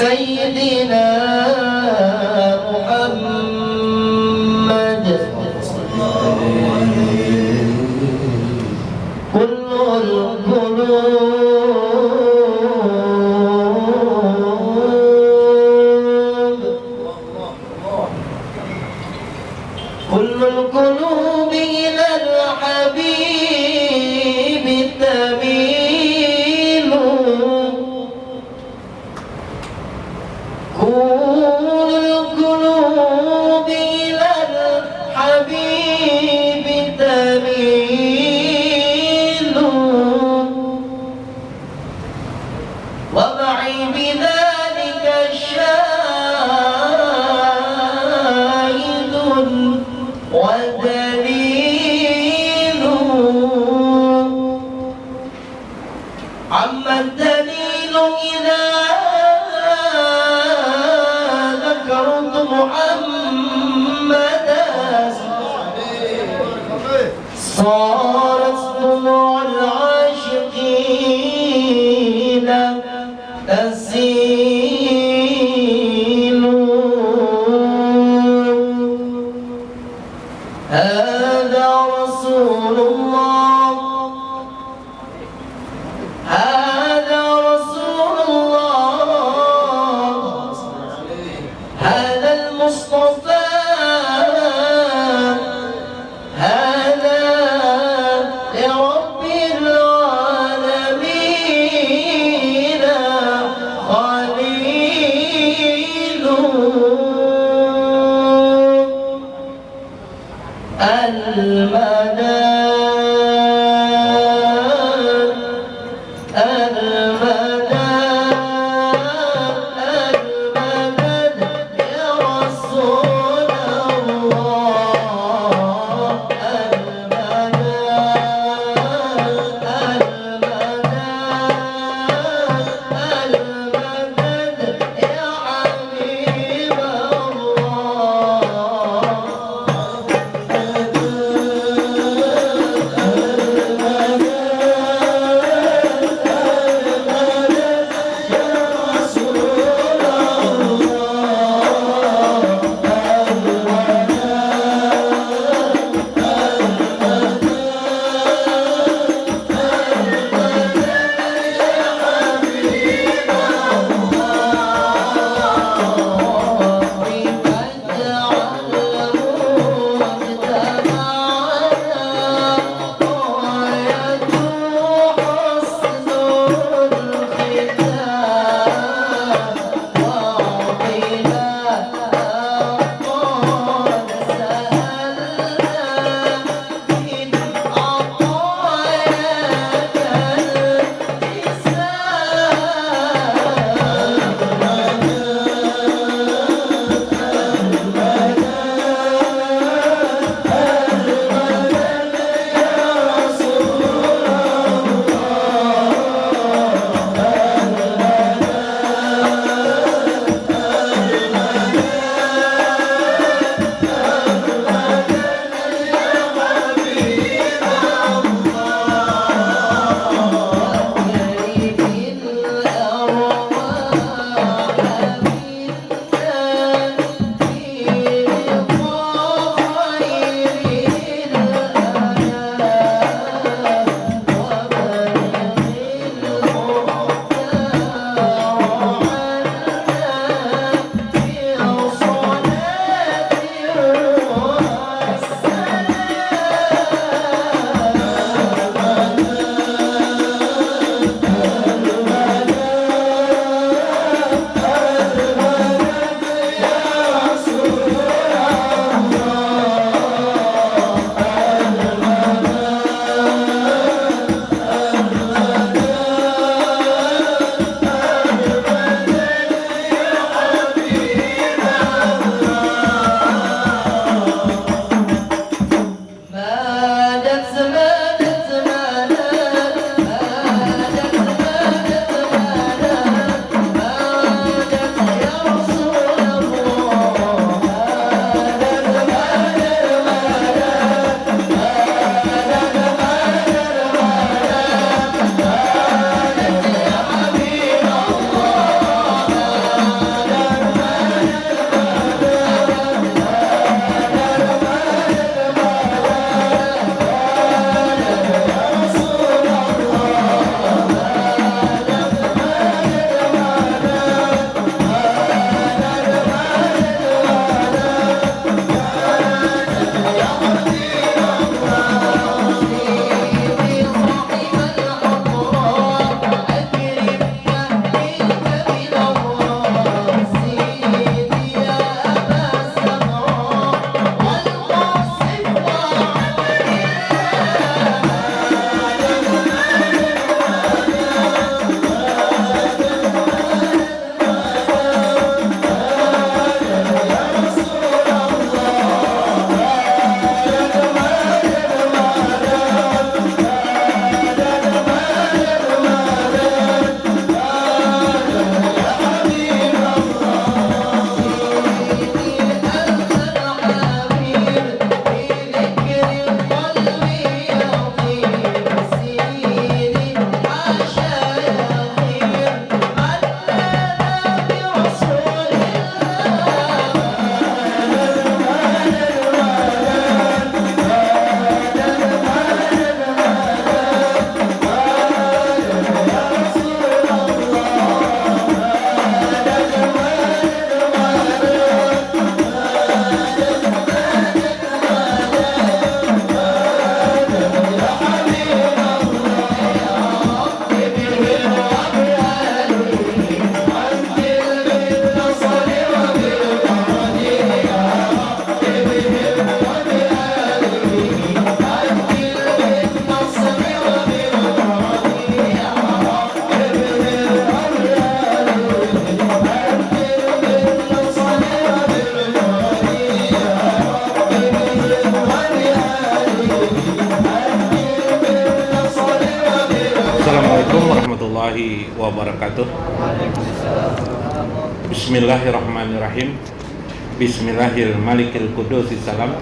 سيدنا محمد كل القلوب إلى الحبيب تميل كل القلوب إلى الحبيب تميل ومعي بذلك الشاهد ودليل عما الدليل إذا ذكرت محمدا صارت دموع العاشقين تسيل هذا رسول الله هذا رسول الله هذا المصطفى هذا لرب العالمين خالق Bismillahirrahmanirrahim. Bismillahirrahmanirrahim. Qudusis salam.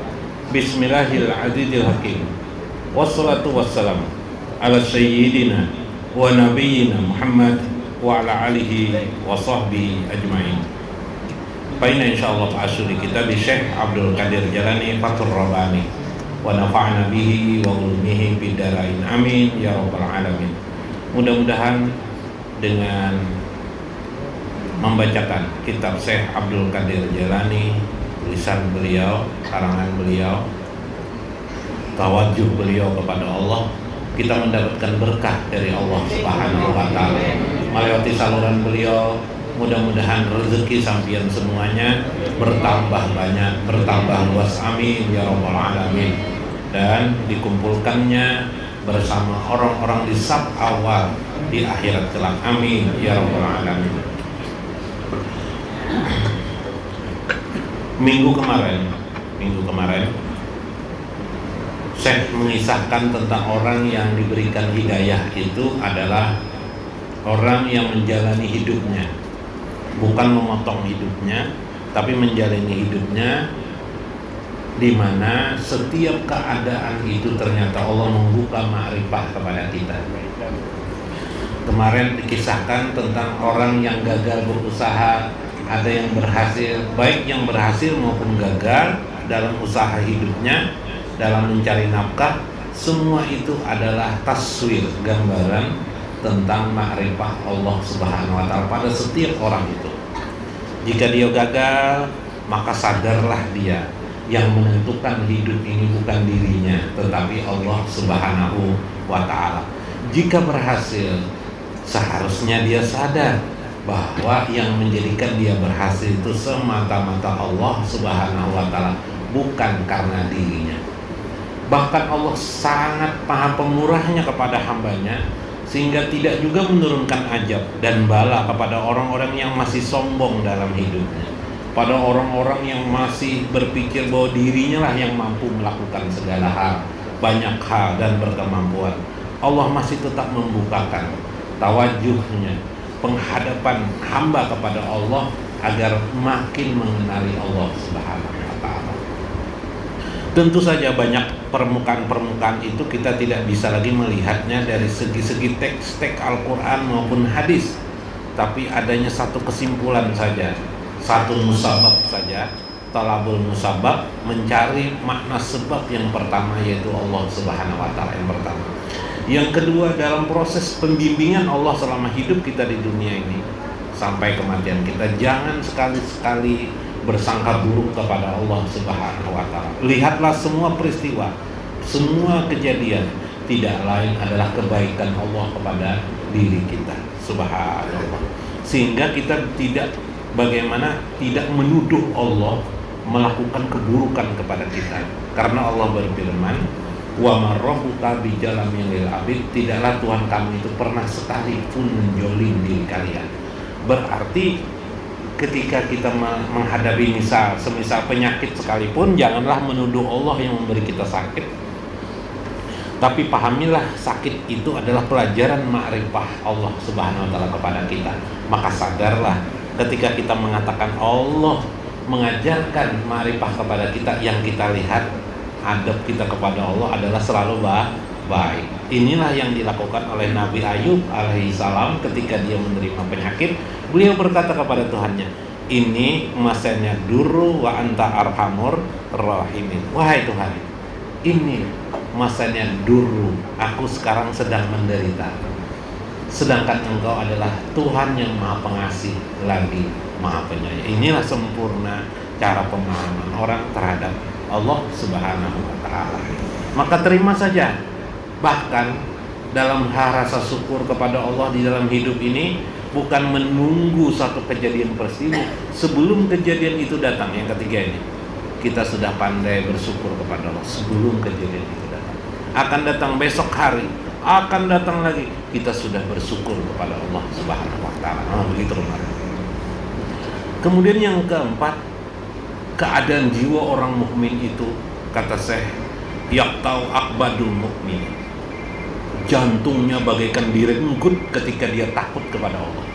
Bismillahirrahmanirrahim hakim. Wassalatu wassalam ala sayyidina wa nabiyyina Muhammad wa ala alihi wa sahbihi ajma'in. Baina insyaallah ta'asyuri kita bi Syekh Abdul Qadir Jalani Fathur Rabbani wa nafa'na bihi wa ulumihi bidarain amin ya rabbal alamin. Mudah-mudahan dengan membacakan kitab Syekh Abdul Qadir Jalani, tulisan beliau, karangan beliau, tawajuh beliau kepada Allah, kita mendapatkan berkah dari Allah Subhanahu wa taala. Melewati saluran beliau, mudah-mudahan rezeki sampian semuanya bertambah banyak, bertambah luas, amin ya rabbal alamin. Dan dikumpulkannya bersama orang-orang di saf awal di akhirat kelak, amin ya rabbal alamin. Minggu kemarin Syekh mengisahkan tentang orang yang diberikan hidayah itu adalah orang yang menjalani hidupnya, bukan memotong hidupnya, tapi menjalani hidupnya di mana setiap keadaan itu ternyata Allah membuka ma'rifah kepada kita. Kemarin dikisahkan tentang orang yang gagal berusaha, ada yang berhasil, baik yang berhasil maupun gagal dalam usaha hidupnya, dalam mencari nafkah. Semua itu adalah taswir, gambaran tentang ma'rifah Allah Subhanahu wa taala pada setiap orang itu. Jika dia gagal, maka sadarlah dia yang menentukan hidup ini bukan dirinya, tetapi Allah Subhanahu wa taala. Jika berhasil, seharusnya dia sadar bahwa yang menjadikan dia berhasil itu semata-mata Allah Subhanahu wa taala, bukan karena dirinya. Bahkan Allah sangat maha pemurahnya kepada hambanya, sehingga tidak juga menurunkan ajab dan bala kepada orang-orang yang masih sombong dalam hidupnya, pada orang-orang yang masih berpikir bahwa dirinya lah yang mampu melakukan segala hal, banyak hal dan berkemampuan. Allah masih tetap membukakan tawajuhnya, penghadapan hamba kepada Allah agar makin mengenali Allah Subhanahu wa taala. Tentu saja banyak permukaan-permukaan itu kita tidak bisa lagi melihatnya dari segi-segi teks Al-Quran maupun hadis, tapi adanya satu kesimpulan saja, satu musabab saja, talabul musabab, mencari makna sebab yang pertama, yaitu Allah Subhanahu wa taala yang pertama. Yang kedua, dalam proses pembimbingan Allah selama hidup kita di dunia ini sampai kematian kita, jangan sekali-sekali bersangka buruk kepada Allah Subhanahu wa taala. Lihatlah semua peristiwa, semua kejadian tidak lain adalah kebaikan Allah kepada diri kita. Subhanallah. Sehingga kita tidak menuduh Allah melakukan keburukan kepada kita. Karena Allah berfirman, wa marrabbuka bi jalamil abid, tidaklah Tuhan kami itu pernah sekalipun menjolim diri kalian. Berarti ketika kita menghadapi semisal penyakit sekalipun, janganlah menuduh Allah yang memberi kita sakit, tapi pahamilah sakit itu adalah pelajaran ma'rifah Allah Subhanahu wa taala kepada kita. Maka sadarlah ketika kita mengatakan Allah mengajarkan ma'rifah kepada kita, yang kita lihat adab kita kepada Allah adalah selalu baik. Inilah yang dilakukan oleh Nabi Ayub alaihissalam ketika dia menerima penyakit. Beliau berkata kepada Tuhannya, ini masanya duru wa anta arhamur rahimin. Wahai Tuhan, ini masanya duru, aku sekarang sedang menderita, sedangkan Engkau adalah Tuhan yang maha pengasih lagi maha penyayang. Inilah sempurna cara pemahaman orang terhadap Allah Subhanahu wa taala. Maka terima saja. Bahkan dalam rasa syukur kepada Allah di dalam hidup ini, bukan menunggu satu kejadian peristiwa, sebelum kejadian itu datang. Yang ketiga ini, kita sudah pandai bersyukur kepada Allah sebelum kejadian itu datang. Akan datang besok hari, akan datang lagi, kita sudah bersyukur kepada Allah Subhanahu wa taala. Begitu kemarin. Kemudian yang keempat, keadaan jiwa orang mukmin itu, kata Syekh, yaqtau akbadul mukmin, jantungnya bagaikan direnggut ketika dia takut kepada Allah.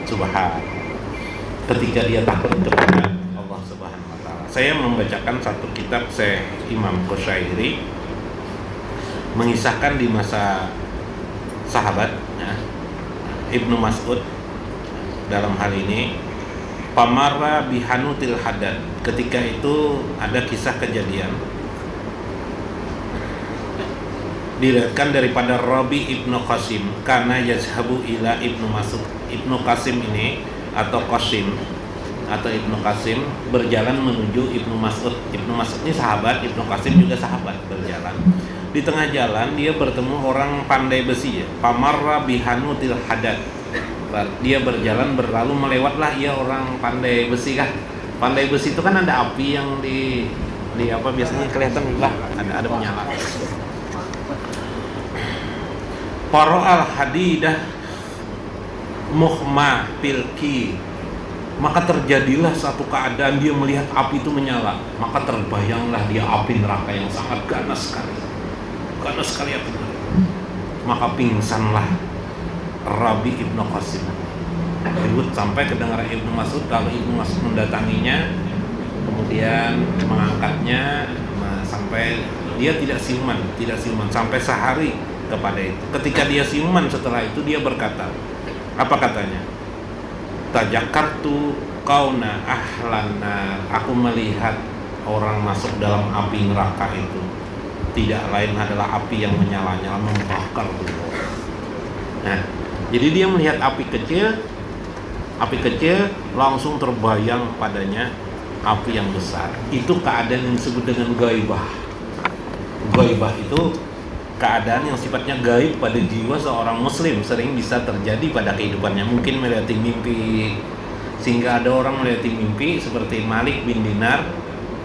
Subhanahu. Ketika dia takut kepada Allah Subhanahu wa taala. Saya membacakan satu kitab Syekh Imam Qushairi mengisahkan di masa sahabat ya, Ibnu Mas'ud dalam hal ini pamarra bihanutil hadad. Ketika itu ada kisah kejadian diriwayatkan daripada Rabi Ibnu Qasim karena yazhabu ila Ibnu Mas'ud. Ibnu Qasim ini atau Qasim atau Ibnu Qasim berjalan menuju Ibnu Mas'ud. Ibnu Mas'ud ini sahabat, Ibnu Qasim juga sahabat, berjalan. Di tengah jalan dia bertemu orang pandai besi ya. Pamarra bihanutil hadad. Dia berjalan berlalu melewatlah ia orang pandai besi kah. Pandai besi itu kan ada api yang di apa biasanya kelihatan lah, ada menyala. Paro al hadidah muhma pilki, maka terjadilah satu keadaan dia melihat api itu menyala, maka terbayanglah dia api neraka yang sangat ganas sekali api itu. Maka pingsanlah Rabi Ibnu Qasim. Ribut sampai kedengaran Ibnu Mas'ud, kalau Ibnu Mas'ud mendatanginya kemudian mengangkatnya sampai dia tidak siuman sampai sehari kepada itu. Ketika dia siuman setelah itu dia berkata, apa katanya? Tajakartu kauna ahlana, aku melihat orang masuk dalam api neraka itu tidak lain adalah api yang menyala-nyala membakar tubuh. Nah, jadi dia melihat api kecil langsung terbayang padanya api yang besar. Itu keadaan yang disebut dengan gaibah. Gaibah itu keadaan yang sifatnya gaib pada jiwa seorang muslim, sering bisa terjadi pada kehidupannya. Mungkin melihat mimpi, sehingga ada orang melihat mimpi seperti Malik bin Dinar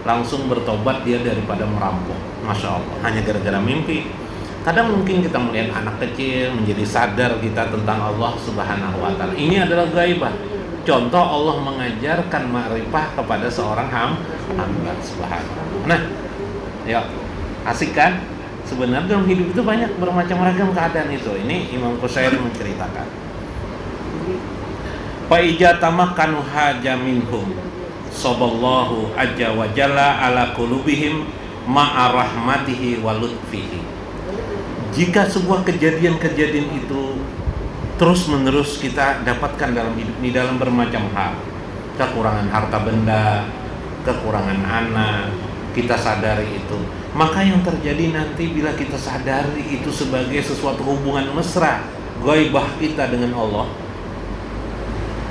langsung bertobat dia daripada merampok, Masya Allah, hanya gara-gara mimpi. Kadang mungkin kita melihat anak kecil menjadi sadar kita tentang Allah Subhanahu wa taala. Ini adalah gaibah. Contoh Allah mengajarkan ma'rifah kepada seorang hamba Subhanahu. Nah, ya, asik kan? Sebenarnya dalam hidup itu banyak bermacam-macam keadaan itu. Ini Imam Qushairi menceritakan. Fa ijatamakkanu haja minhum saballahu ajja wa jalla ala qulubihim ma'a rahmatihi wa lutfihi. Jika sebuah kejadian-kejadian itu terus-menerus kita dapatkan dalam hidup ini dalam bermacam hal, kekurangan harta benda, kekurangan anak, kita sadari itu, maka yang terjadi nanti bila kita sadari itu sebagai sesuatu hubungan mesra gaibah kita dengan Allah,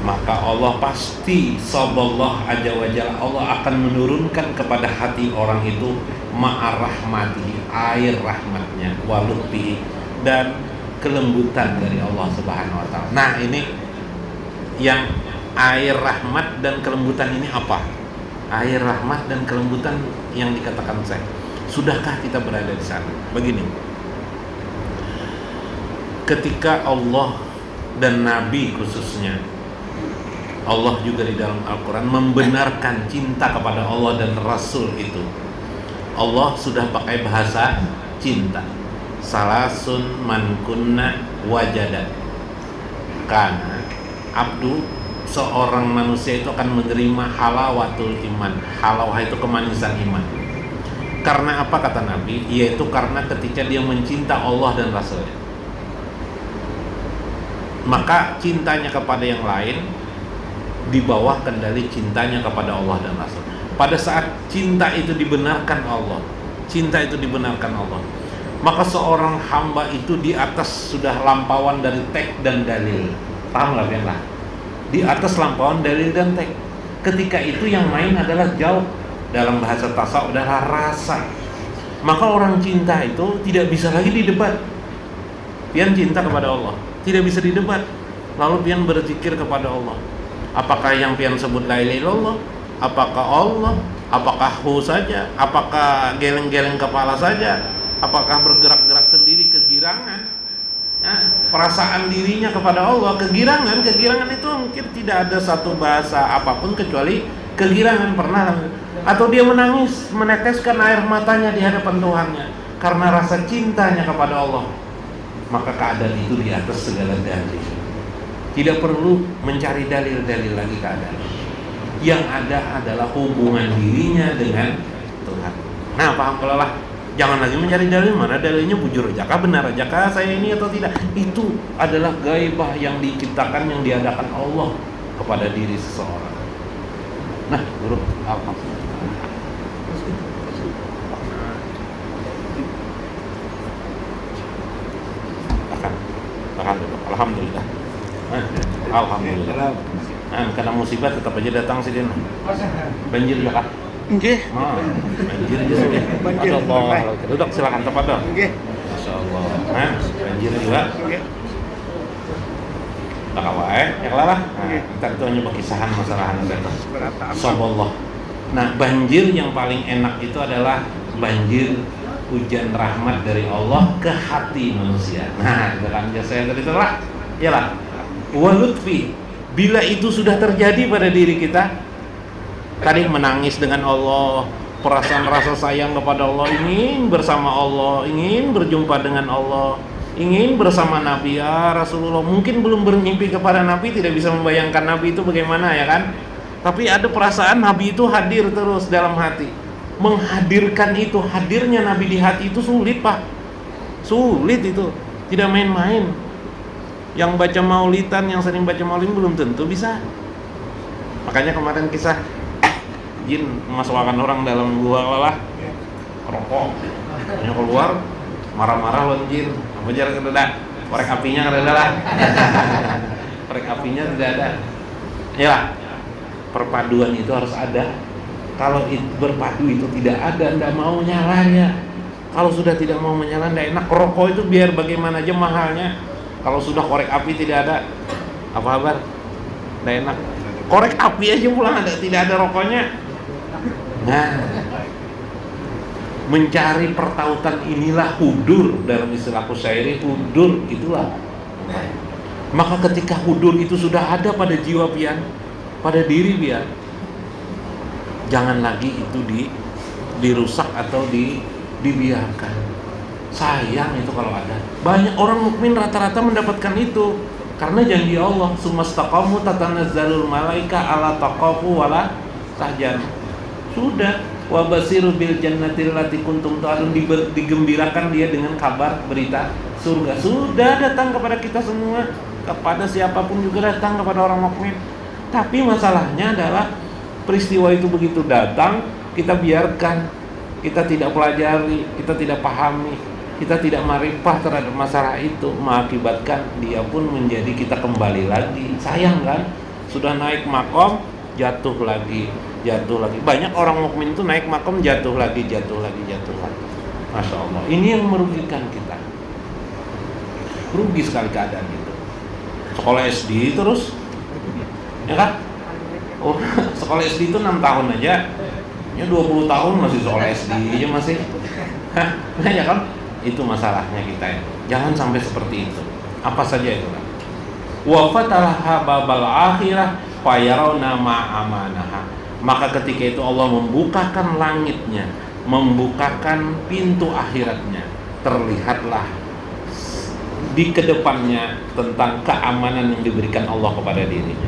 maka Allah pasti saballah aja wajalla, Allah akan menurunkan kepada hati orang itu ma'ar rahmati, air rahmatnya, walutfi, dan kelembutan dari Allah Subhanahu wa taala. Nah, ini yang air rahmat dan kelembutan ini apa? Air rahmat dan kelembutan yang dikatakan saya. Sudahkah kita berada di sana? Begini. Ketika Allah dan Nabi khususnya, Allah juga di dalam Al-Quran membenarkan cinta kepada Allah dan Rasul itu. Allah sudah pakai bahasa cinta. Salasun man kunna wajadat. Karena abdu, seorang manusia itu akan menerima halawatul iman. Halawah itu kemanisan iman. Karena apa kata Nabi? Yaitu karena ketika dia mencinta Allah dan Rasulnya, maka cintanya kepada yang lain di bawah kendali cintanya kepada Allah dan Rasul. Pada saat cinta itu dibenarkan Allah, maka seorang hamba itu di atas sudah lampauan dari teks dan dalil. Paham nggak ya? Di atas lampauan dalil dan teks. Ketika itu yang main adalah jauh. Dalam bahasa tasawuf adalah rasa. Maka orang cinta itu tidak bisa lagi didebat. Pian cinta kepada Allah, tidak bisa didebat. Lalu pian berzikir kepada Allah. Apakah yang pian sebut la ilaha illallah? Apakah Allah? Apakah hu saja? Apakah geleng-geleng kepala saja? Apakah bergerak-gerak sendiri kegirangan? Ya, perasaan dirinya kepada Allah, kegirangan itu mungkin tidak ada satu bahasa apapun kecuali kegirangan. Pernah, atau dia menangis, meneteskan air matanya di hadapan Tuhannya karena rasa cintanya kepada Allah. Maka keadaan itu di atas segala dalil. Tidak perlu mencari dalil-dalil lagi keadaan. Yang ada adalah hubungan dirinya dengan Tuhan. Nah, paham kalau lah. Jangan lagi mencari dalil, mana dalilnya bujur aja kah, benar aja kah saya ini atau tidak. Itu adalah gaibah yang diciptakan, yang diadakan Allah kepada diri seseorang. Nah, guru, alhamdulillah. Bahkan dulu, alhamdulillah. Alhamdulillah. Karena musibah tetap aja datang sih Din. Banjir juga kah? Nggih. Banjir juga. Banjir. Allah. Duduk silakan tafadhol. Nggih. Masyaallah. Banjir juga. Nggih. Tak wae, ya lah. Kita itu hanya berkisahan masalah anu eta. Subhanallah. Nah, banjir yang paling enak itu adalah banjir hujan rahmat dari Allah ke hati manusia. Nah, itu kan saya tadi telah. Iyalah. Wa lutfi. Bila itu sudah terjadi pada diri kita, tadi menangis dengan Allah, perasaan rasa sayang kepada Allah, ingin bersama Allah, ingin berjumpa dengan Allah, ingin bersama Nabi ya Rasulullah. Mungkin belum bermimpi kepada Nabi, tidak bisa membayangkan Nabi itu bagaimana ya kan. Tapi ada perasaan Nabi itu hadir terus dalam hati. Menghadirkan itu, hadirnya Nabi di hati itu sulit Pak. Sulit itu, tidak main-main. Yang baca maulidan, yang sering baca maulid belum tentu bisa. Makanya kemarin kisah jin memasukkan orang dalam gua lelah rokok, hanya keluar marah-marah lawan jin, apa jarak ke dada, korek apinya ke dada lah. Korek apinya tidak ada. Ya, perpaduan itu harus ada. Kalau berpadu itu tidak ada, tidak mau nyalanya. Kalau sudah tidak mau menyala, tidak enak. Rokok itu biar bagaimana aja mahalnya. Kalau sudah korek api tidak ada, apa kabar? Tidak enak. Korek api aja pulang tidak ada rokoknya. Nah, mencari pertautan inilah hudur, dalam istilah Qusyairi, hudur itulah. Maka ketika hudur itu sudah ada pada jiwa pian, pada diri pian, jangan lagi itu dirusak atau dibiarkan. Sayang itu kalau ada. Banyak orang mukmin rata-rata mendapatkan itu karena janji Allah, sumastaqamu tatanazzalul malaika ala taqafu wala tahzanu. Sudah, wa basiru bil jannati allati kuntum tu'adun, digembirakan dia dengan kabar berita surga. Sudah datang kepada kita semua, kepada siapapun juga datang kepada orang mukmin. Tapi masalahnya adalah peristiwa itu begitu datang, kita biarkan, kita tidak pelajari, kita tidak pahami, kita tidak marifah terhadap masalah itu, mengakibatkan dia pun menjadi kita kembali lagi. Sayang kan? Sudah naik makom, jatuh lagi. Banyak orang mukmin itu naik makom, jatuh lagi. Masya Allah. Ini yang merugikan kita. Rugi sekali keadaan itu. Sekolah SD terus, ya kan? Oh, sekolah SD itu 6 tahun aja. Ya 20 tahun masih sekolah SD aja masih. Nah ya kan? Itu masalahnya kita ya. Jangan sampai seperti itu. Apa saja itu kan? Wa fatalaha babal akhirah fayarawna ma'amanaha. Maka ketika itu Allah membukakan langitnya, membukakan pintu akhiratnya. Terlihatlah di kedepannya tentang keamanan yang diberikan Allah kepada dirinya.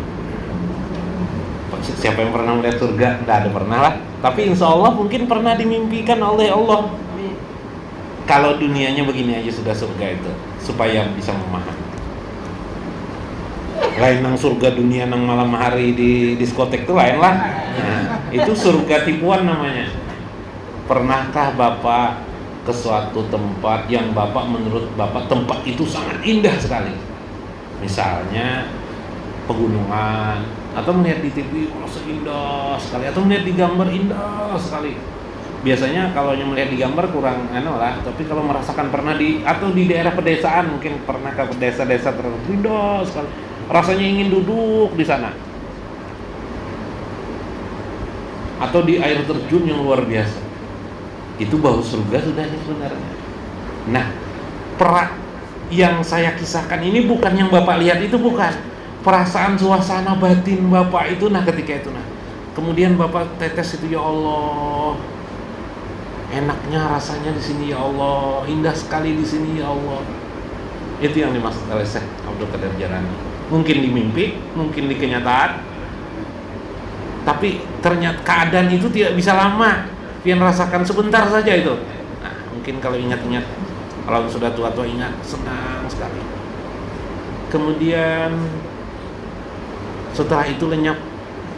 Siapa yang pernah melihat surga? Tidak ada pernah lah. Tapi insya Allah mungkin pernah dimimpikan oleh Allah. Kalau dunianya begini aja sudah surga itu, supaya bisa memahami. Lain nang surga dunia nang malam hari di diskotek itu lain lah. Nah, itu surga tipuan namanya. Pernahkah Bapak ke suatu tempat yang Bapak menurut Bapak tempat itu sangat indah sekali? Misalnya pegunungan, atau melihat di TV indah sekali, atau melihat di gambar indah sekali. Biasanya kalau yang melihat di gambar kurang lah, tapi kalau merasakan pernah atau di daerah pedesaan, mungkin pernah ke desa-desa tertentu indah sekali. Rasanya ingin duduk di sana. Atau di air terjun yang luar biasa. Itu bau surga sudah sebenarnya. Nah, yang saya kisahkan ini bukan yang Bapak lihat, itu bukan. Perasaan suasana batin Bapak itu ketika itu kemudian Bapak tetes itu, ya Allah, enaknya rasanya di sini ya Allah, indah sekali di sini ya Allah. Itu yang dimaksud oleh Syekh Abdul Qadir Jailani. mungkin di mimpi, mungkin di kenyataan. Tapi ternyata keadaan itu tidak bisa lama. Pian rasakan sebentar saja itu. Nah, mungkin kalau ingat-ingat, kalau sudah tua-tua ingat, senang sekali. Kemudian setelah itu lenyap.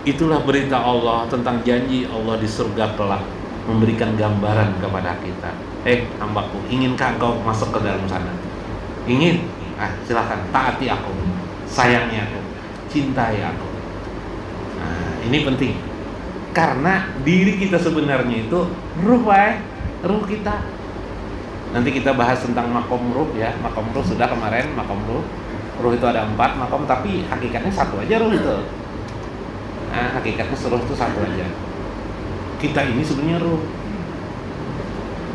Itulah berita Allah tentang janji Allah di surga kelak, memberikan gambaran kepada kita. Hambaku, inginkah engkau masuk ke dalam sana? Ingin? Silakan, taati aku, sayangi aku, cintai aku. Nah, ini penting. Karena diri kita sebenarnya itu ruh, ruh kita. Nanti kita bahas tentang makom ruh ya. Makom ruh sudah kemarin, makom ruh. Ruh itu ada 4 makom, tapi hakikatnya satu aja ruh itu. Nah, hakikatnya ruh itu satu aja. Kita ini sebenarnya ruh,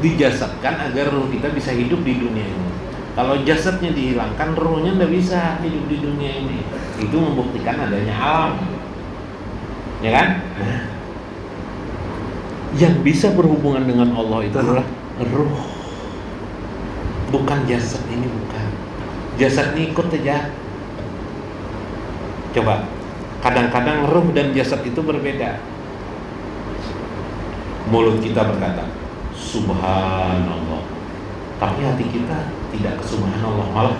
dijasadkan agar ruh kita bisa hidup di dunia ini. Kalau jasadnya dihilangkan, ruhnya tidak bisa hidup di dunia ini. Itu membuktikan adanya alam, ya kan? Nah, yang bisa berhubungan dengan Allah itu adalah ruh, bukan jasad ini, bukan. Jasad ini ikut aja. Coba. Kadang-kadang ruh dan jasad itu berbeda. Mulut kita berkata Subhanallah, tapi hati kita tidak ke Subhanallah, malah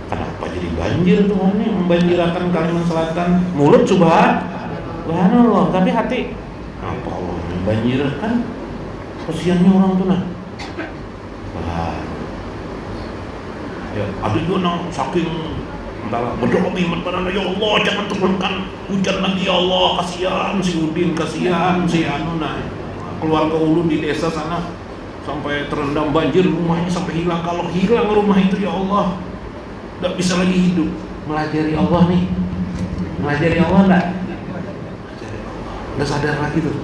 kenapa jadi banjir Tuhan nih, membanjirakan Kalimantan Selatan. Mulut Subhanallah, tapi hati apa Allah membanjirkan? Kasiannya orang tuh nah. Ya, ada juga nang saking berdoa minta pada ya Allah, jangan turunkan hujan lagi ya Allah, kasihan si Udin, kasihan si Anuna, keluar ke hulu di desa sana sampai terendam banjir, rumahnya sampai hilang. Kalau hilang rumah itu ya Allah, tidak bisa lagi hidup. Melajari Allah nih, melajari Allah nggak sadar lagi tuh.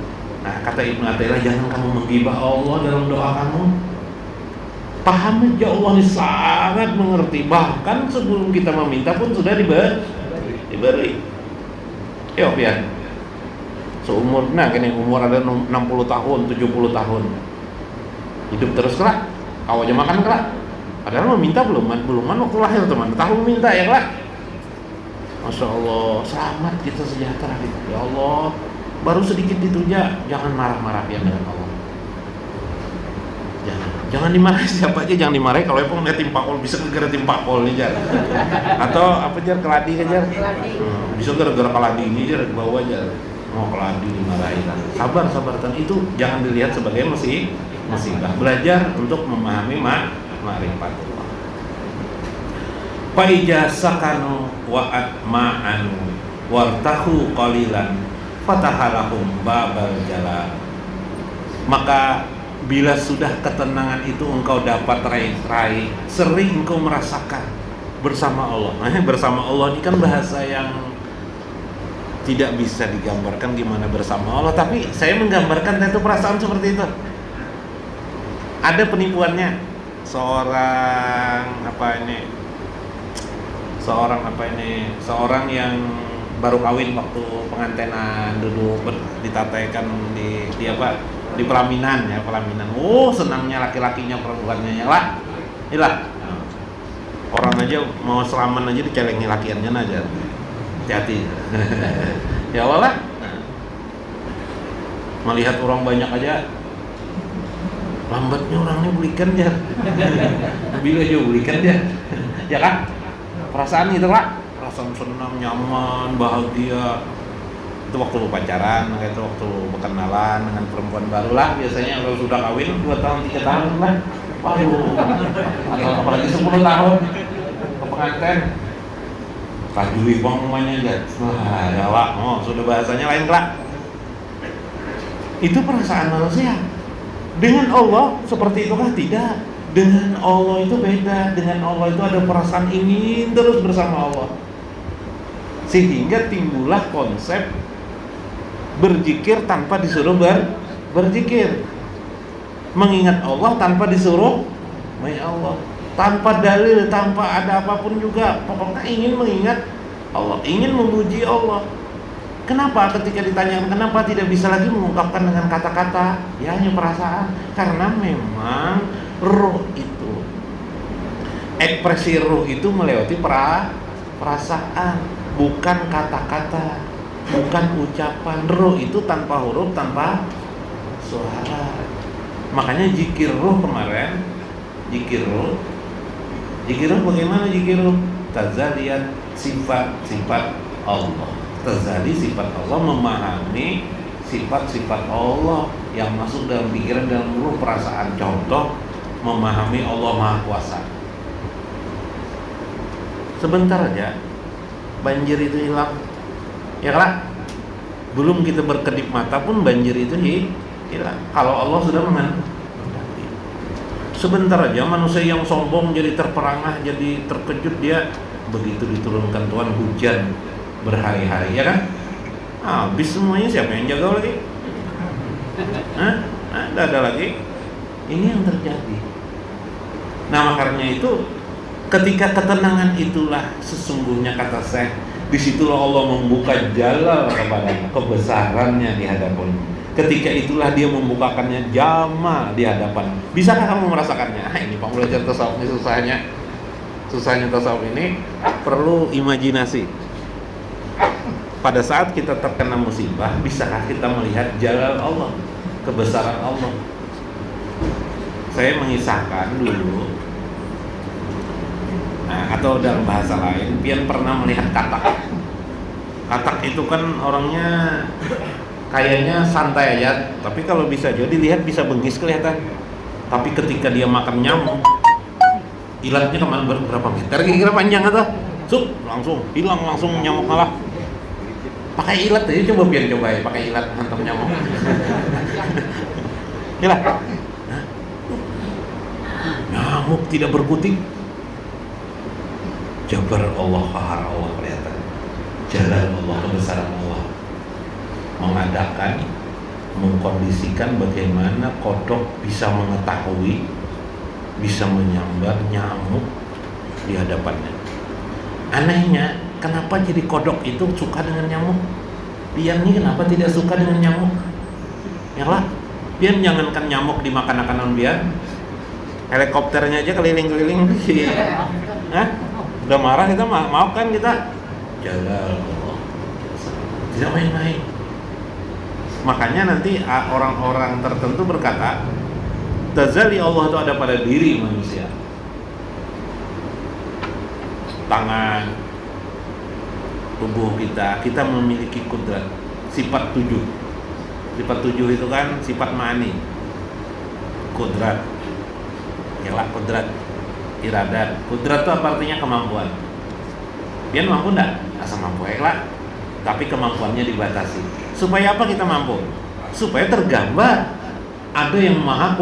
Nah, kata Ibnu Athaillah, jangan kamu menggibah Allah dalam doa kamu. Paham aja Allah ini sangat mengerti. Bahkan sebelum kita meminta pun sudah diberi. Pian. Seumur, kini umur ada 60 tahun, 70 tahun. Hidup terus kelak. Kau aja makan kelak. Padahal meminta belum waktu lahir teman. Tahu minta ya kelak. Masya Allah, selamat kita sejahtera gitu. Ya Allah, baru sedikit itu aja, jangan marah-marah ya dengan Allah. Jangan dimarahi siapa aja, jangan dimarahi. Kalau emang lihat timpakol, bisa gara-gara timpakol nih jar. Atau apa jar, keladi kan jar. Bisa gara-gara keladi ini jar, bawa aja. Mau keladi dimarahi. Sabar dan itu jangan dilihat sebagai musibah. Belajar untuk memahami ma'rifatullah. Fa ija sakanu wa atma'anu wartahu qalilan fatahalahum babal jalal. Maka bila sudah ketenangan itu engkau dapat raih, sering engkau merasakan bersama Allah. Bersama Allah ini kan bahasa yang tidak bisa digambarkan gimana bersama Allah, tapi saya menggambarkan itu perasaan seperti itu. Ada penipuannya. Seorang yang baru kawin waktu pengantenan duduk ditataikan di pelaminan. Senangnya laki-lakinya, perempuannya lah. Orang aja mau selaman aja dicelengin lakiannya aja. Hati-hati. Ya Allah. Melihat orang banyak aja, lambatnya orangnya belikan ya. Bila aja belikan ya. Ya kan? Perasaan itu lah. Perasaan senang, nyaman, bahagia. Itu waktu pacaran, itu waktu berkenalan dengan perempuan baru lah. Biasanya kalau sudah kawin 2 tahun 3 tahun lah. Waduh, apalagi 10 tahun ke pengantin. Kajui bang namanya aja. Wah, ya Wak, sudah bahasanya lain kelak. Itu perasaan manusia. Dengan Allah seperti itu kan? Tidak. Dengan Allah itu beda. Dengan Allah itu ada perasaan ingin terus bersama Allah. Sehingga timbullah konsep berzikir tanpa disuruh berzikir, mengingat Allah tanpa disuruh Allah, tanpa dalil, tanpa ada apapun juga. Pokoknya ingin mengingat Allah, ingin memuji Allah. Kenapa ketika ditanyakan kenapa tidak bisa lagi mengungkapkan dengan kata-kata, ya hanya perasaan? Karena memang ruh itu, ekspresi ruh itu melewati perasaan. bukan kata-kata, bukan ucapan. Ruh itu tanpa huruf, tanpa suara. Makanya zikir ruh kemarin, zikir ruh bagaimana zikir ruh? Tazaliyat sifat-sifat Allah. Tazali sifat Allah, memahami sifat-sifat Allah yang masuk dalam pikiran, dalam ruh, perasaan. Contoh, memahami Allah Maha Kuasa. Sebentar aja banjir itu hilang, ya kan? Belum kita berkedip mata pun banjir itu hilang. Kalau Allah sudah menghendaki. Sebentar aja manusia yang sombong jadi terperangah, jadi terkejut, dia begitu diturunkan Tuhan hujan berhari-hari, ya kan? Habis semuanya, siapa yang jaga lagi? Tidak ada lagi. Ini yang terjadi. Nah, makanya itu ketika ketenangan itulah sesungguhnya, kata Syekh, disitulah Allah membuka jalal kepadanya, kebesarannya di hadapan. Ketika itulah dia membukakannya jama di hadapan. Bisakah kamu merasakannya? Ini Pak belajar tasawuf ini susahnya tasawuf ini perlu imajinasi. Pada saat kita terkena musibah, bisakah kita melihat jalal Allah, kebesaran Allah? Saya mengisahkan dulu, atau dalam bahasa lain, Pian pernah melihat katak. Katak itu kan orangnya kayaknya santai aja, tapi kalau bisa jadi lihat bisa bengis kelihatan. Tapi ketika dia makan nyamuk, ilatnya kemana, berapa meter kira-kira panjang atau? Langsung hilang, langsung nyamuk malah. Pakai ilat aja, coba Pian coba ya, pakai ilat hantam nyamuk. Ilat. Nyamuk tidak berkutik. Jabar Allah, qahar Allah kelihatan. Jalal Allah, kebesaran Allah. Mengadakan, mengkondisikan bagaimana kodok bisa mengetahui, bisa menyambar nyamuk di hadapannya. Anehnya, kenapa jadi kodok itu suka dengan nyamuk? Pian ini kenapa tidak suka dengan nyamuk? Ya lah, Pian jangankan nyamuk dimakan makanan Pian, helikopternya aja keliling-keliling. Udah marah kita, maaf kan kita. Jalal Allah, tidak main-main. Makanya nanti orang-orang tertentu berkata, tazali Allah itu ada pada diri manusia. Tangan, tubuh kita memiliki kudrat, sifat 7. Sifat 7 itu kan sifat ma'ani, kudrat, ialah kudrat, iradat. Kudrat itu apa artinya? Kemampuan. Pian mampu enggak? Asal mampu lah. Tapi kemampuannya dibatasi. Supaya apa kita mampu? Supaya tergambar ada yang maha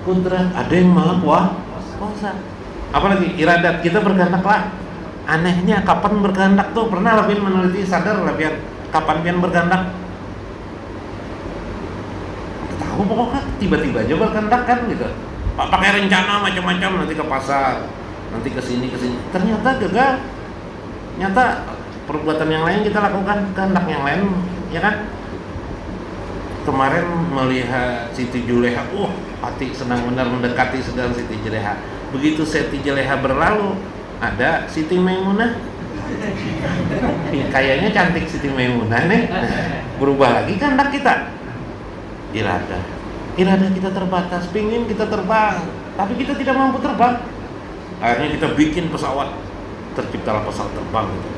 kudrat, ada yang maha kuasa. Apalagi iradat, kita berkehendak lah. Anehnya kapan berkehendak tuh? Pernah lah Pian meneliti, sadar lah Pian kapan Pian berkehendak? Tahu pokoknya tiba-tiba aja berkehendak kan gitu. Pak pakai rencana macam-macam, nanti ke pasar, nanti ke sini. Ternyata gagal. Nyata perbuatan yang lain kita lakukan, kehendak yang lain, ya kan? Kemarin melihat Siti Juleha, hati senang benar mendekati sedang Siti Juleha. Begitu Siti Juleha berlalu, ada Siti Maimunah. Kayaknya cantik Siti Maimunah nih. Berubah lagi kehendak kita. Iradah kita terbatas, pingin kita terbang, tapi kita tidak mampu terbang. Akhirnya kita bikin pesawat, terciptalah pesawat terbang gitu.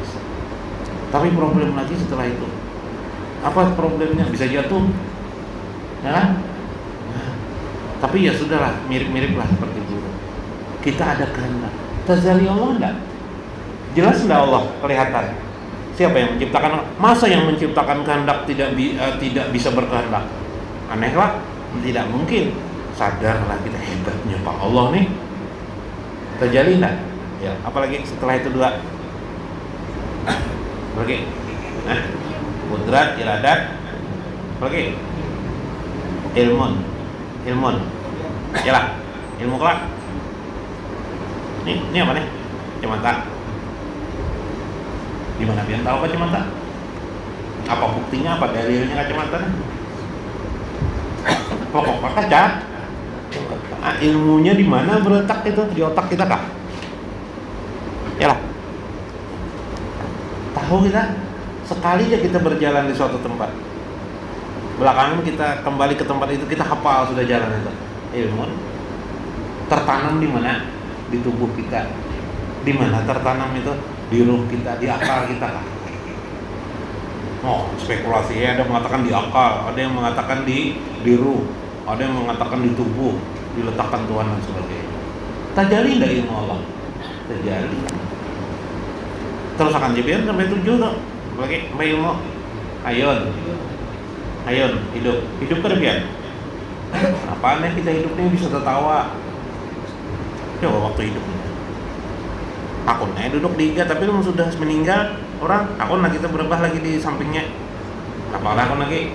Tapi problem lagi setelah itu, apa problemnya? Bisa jatuh, ya kan? Tapi ya sudahlah, mirip-mirip lah seperti itu. Kita ada kehendak. Tazali Allah enggak? Jelas enggak Allah kelihatan? Siapa yang menciptakan? Masa yang menciptakan kehendak tidak bisa berkehendak? Aneh lah, tidak mungkin. Sadarlah kita hebatnya Pak Allah nih. Terjadi enggak? Ya, apalagi setelah itu dua. Lagi. Kudrat, iradat. Lagi. Ilmun. Yalah, ilmu kelak. Ini apa nih? Kacamata. Di mana Pian tahu kacamata? Apa buktinya? Apa dalilnya kacamata? Pokoknya kaca. Ilmunya di mana berletak itu? Di otak kita kah? Yalah. Tahu kita sekali aja kita berjalan di suatu tempat, belakangan kita kembali ke tempat itu, kita hafal sudah jalan itu. Ilmu tertanam di mana? Di tubuh kita. Di mana tertanam itu? Di ruh kita, di akal kita kan. Oh, spekulasi ya, ada yang mengatakan di akal, ada yang mengatakan di ruh, ada yang mengatakan di tubuh, diletakkan Tuhan dan sebagainya. Terjadi enggak ilmu Allah? Terjadi. Terus akan JBN sampai 7 tuh. Lagi sampai ilmu. Ayun, hidup ke depan. Apaan ya kita hidup ini bisa tertawa. Coba waktu hidup. Akunnya duduk di IG, tapi lu sudah meninggal orang, akun lagi kita berubah lagi di sampingnya. Apalah akun lagi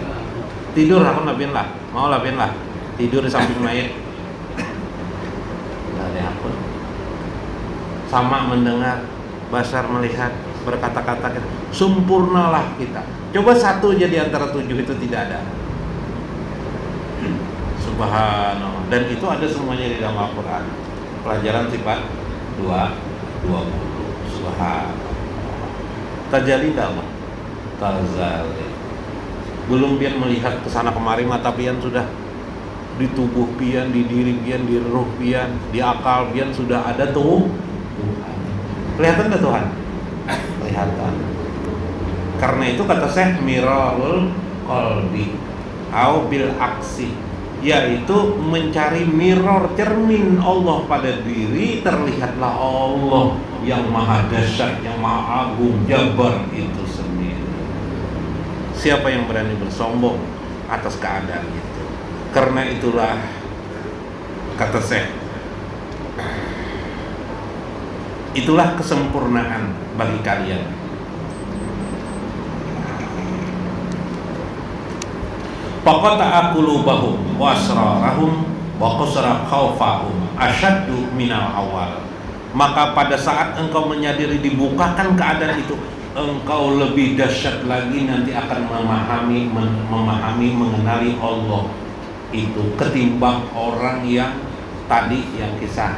tidur, akun labian lah, mau labian lah, tidur di samping mayat. Gak ada akun. Sama mendengar, basar melihat, berkata-kata, sempurnalah kita. Coba satu aja di antara 7 itu tidak ada. Subhanallah. Dan itu ada semuanya di dalam Al-Quran. Pelajaran sifat 20. Subhanallah. Tajalli enggak Allah? Tazali. Belum pian melihat kesana kemari, mata pian sudah di tubuh pian, di diri pian, di ruh pian, di akal pian sudah ada tuh Tuhan. Kelihatan enggak Tuhan? Kelihatan. Karena itu kata Syekh mirarul qalbi au bil aksi, yaitu mencari mirror, cermin Allah pada diri, terlihatlah Allah yang maha dahsyat, yang maha agung, jabar itu sendiri. Siapa yang berani bersombong atas keadaan itu? Karena itulah kata Syekh, itulah kesempurnaan bagi kalian. Faqata qulubahum wa asrarahum wa qasara khaufahum asyaddu minal awal. Maka pada saat engkau menyadari dibukakan keadaan itu, engkau lebih dahsyat lagi nanti akan memahami mengenali Allah itu ketimbang orang yang tadi yang kisah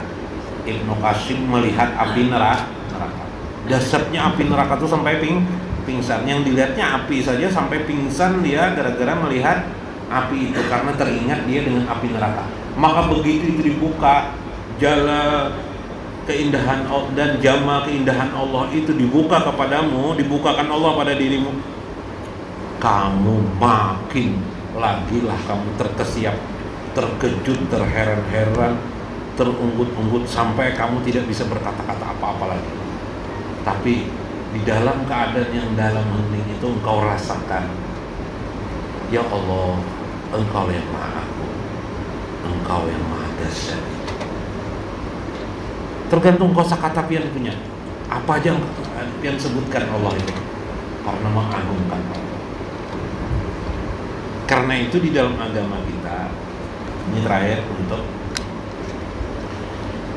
Ibnu Qasim melihat api neraka. Dahsyatnya api neraka itu sampai pingsan. Yang dilihatnya api saja sampai pingsan dia gara-gara melihat api itu, karena teringat dia dengan api neraka. Maka begitu itu dibuka jala keindahan dan jama keindahan Allah itu dibuka kepadamu, dibukakan Allah pada dirimu, kamu makin lagilah kamu terkesiap, terkejut, terheran-heran, terunggut-unggut sampai kamu tidak bisa berkata-kata apa-apa lagi. Tapi di dalam keadaan yang dalam hening itu engkau rasakan, ya Allah, Engkau yang maha agung, Engkau yang maha dahsyat. Tergantung kosakata pian punya. Apa aja yang sebutkan Allah itu, karena mengagungkan Allah. Karena itu di dalam agama kita, ini terakhir untuk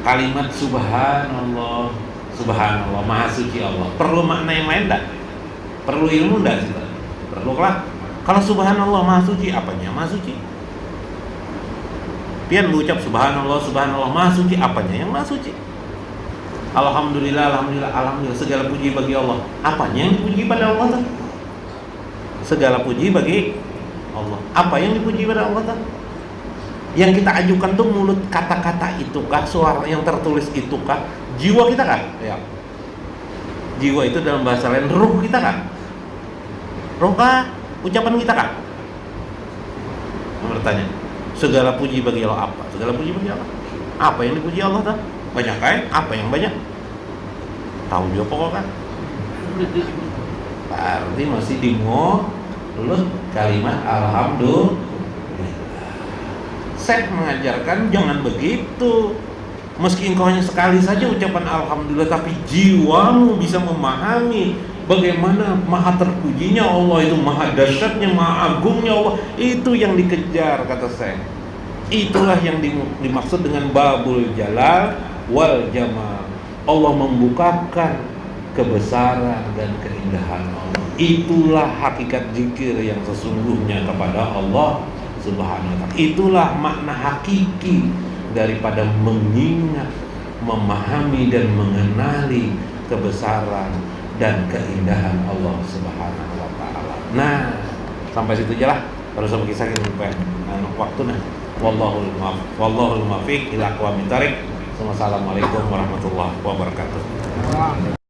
kalimat subhanallah, subhanallah, maha suci Allah. Perlu makna yang lain enggak? Perlu ilmu enggak? Perlu lah. Kalau subhanallah maha suci, apanya maha suci? Pian mengucap subhanallah, subhanallah maha suci, apanya yang maha suci? Alhamdulillah, alhamdulillah, alhamdulillah, segala puji bagi Allah. Apanya yang dipuji pada Allah tuh? Segala puji bagi Allah. Apa yang dipuji pada Allah tuh? Yang kita ajukan tuh mulut kata-kata itukah, suara yang tertulis itukah, jiwa kita kan? Ya. Jiwa itu dalam bahasa lain ruh kita kan? Ruh kah? Ucapan kita kan? Bertanya, segala puji bagi Allah apa? Segala puji bagi Allah. Apa yang dipuji Allah tuh? Banyak kan? Apa yang banyak? Tahu juga pokok kan? Berarti masih di mulut kalimat alhamdulillah. Saya mengajarkan jangan begitu. Meski engkau hanya sekali saja ucapan alhamdulillah, tapi jiwamu bisa memahami bagaimana maha terpujinya Allah itu, maha dahsyatnya, maha agungnya Allah. Itu yang dikejar kata saya. Itulah yang dimaksud dengan babul jalal wal jamal. Allah membukakan kebesaran dan keindahan Allah. Itulah hakikat zikir yang sesungguhnya kepada Allah Subhanahu wa ta'ala. Itulah makna hakiki daripada mengingat, memahami dan mengenali kebesaran, dan keindahan Allah Subhanahu wa taala. Nah, sampai situ aja lah. Baru sampai kisah waktu nah. Wallahul muwaffiq ila aqwamit thoriq. Wassalamualaikum warahmatullahi wabarakatuh.